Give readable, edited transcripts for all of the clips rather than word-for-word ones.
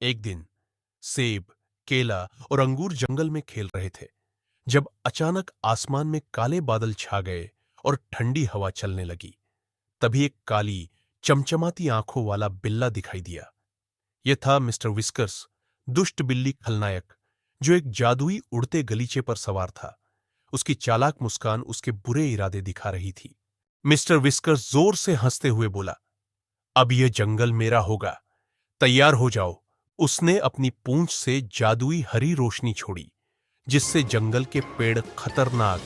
एक दिन सेब, केला और अंगूर जंगल में खेल रहे थे जब अचानक आसमान में काले बादल छा गए और ठंडी हवा चलने लगी। तभी एक काली, चमचमाती आंखों वाला बिल्ला दिखाई दिया। यह था मिस्टर विस्कर्स, दुष्ट बिल्ली खलनायक, जो एक जादुई उड़ते गलीचे पर सवार था। उसकी चालाक मुस्कान उसके बुरे इरादे दिखा रही थी। मिस्टर विस्कर्स जोर से हंसते हुए बोला, अब यह जंगल मेरा होगा, तैयार हो जाओ। उसने अपनी पूंछ से जादुई हरी रोशनी छोड़ी, जिससे जंगल के पेड़ खतरनाक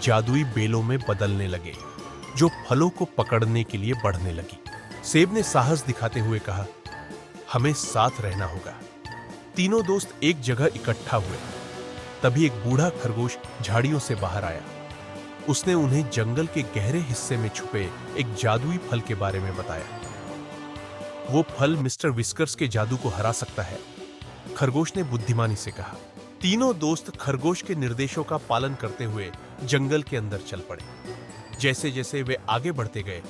जादुई बेलों में बदलने लगे, जो फलों को पकड़ने के लिए बढ़ने लगी। सेब ने साहस दिखाते हुए कहा, हमें साथ रहना होगा। तीनों दोस्त एक जगह इकट्ठा हुए। तभी एक बूढ़ा खरगोश झाड़ियों से बाहर आया। उसने उन्हें जंगल के गहरे हिस्से में छुपे एक जादुई फल के बारे में बताया। वो फल मिस्टर विस्कर्स के जादू को हरा सकता है, खरगोश ने बुद्धिमानी से कहा। तीनों दोस्त खरगोश के निर्देशों का पालन करते हुए जंगल के अंदर चल पड़े। जैसे जैसे वे आगे बढ़ते गए,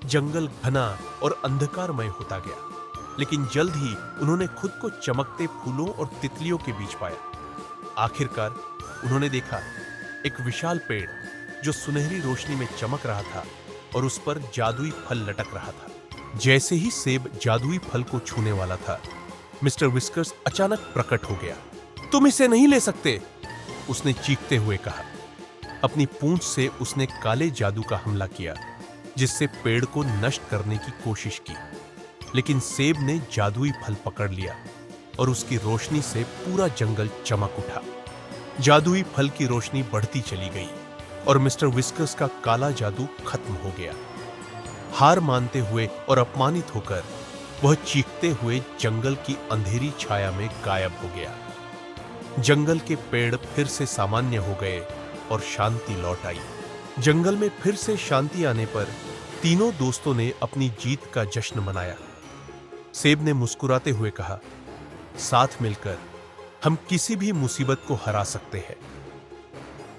जंगल घना और अंधकारमय होता गया, लेकिन जल्द ही उन्होंने खुद को चमकते फूलों और तितलियों के बीच पाया। आखिरकार उन्होंने देखा एक विशाल पेड़ जो सुनहरी रोशनी में चमक रहा था और उस पर जादुई फल लटक रहा था। जैसे ही सेब जादुई फल को छूने वाला था, मिस्टर विस्कर्स अचानक प्रकट हो गया। तुम इसे नहीं ले सकते, उसने चीखते हुए कहा। अपनी पूंछ से उसने काले जादू का हमला किया, जिससे पेड़ को नष्ट करने की कोशिश की। लेकिन सेब ने जादुई फल पकड़ लिया और उसकी रोशनी से पूरा जंगल चमक उठा। जादुई फल की रोशनी बढ़ती चली गई और मिस्टर विस्कर्स का काला जादू खत्म हो गया। हार मानते हुए और अपमानित होकर वह चीखते हुए जंगल की अंधेरी छाया में गायब हो गया। जंगल के पेड़ फिर से सामान्य हो गए और शांति लौट आई। जंगल में फिर से शांति आने पर तीनों दोस्तों ने अपनी जीत का जश्न मनाया। सेब ने मुस्कुराते हुए कहा, साथ मिलकर हम किसी भी मुसीबत को हरा सकते हैं।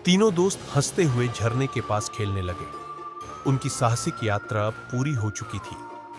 तीनों दोस्त हंसते हुए झरने के पास खेलने लगे। उनकी साहसिक यात्रा पूरी हो चुकी थी।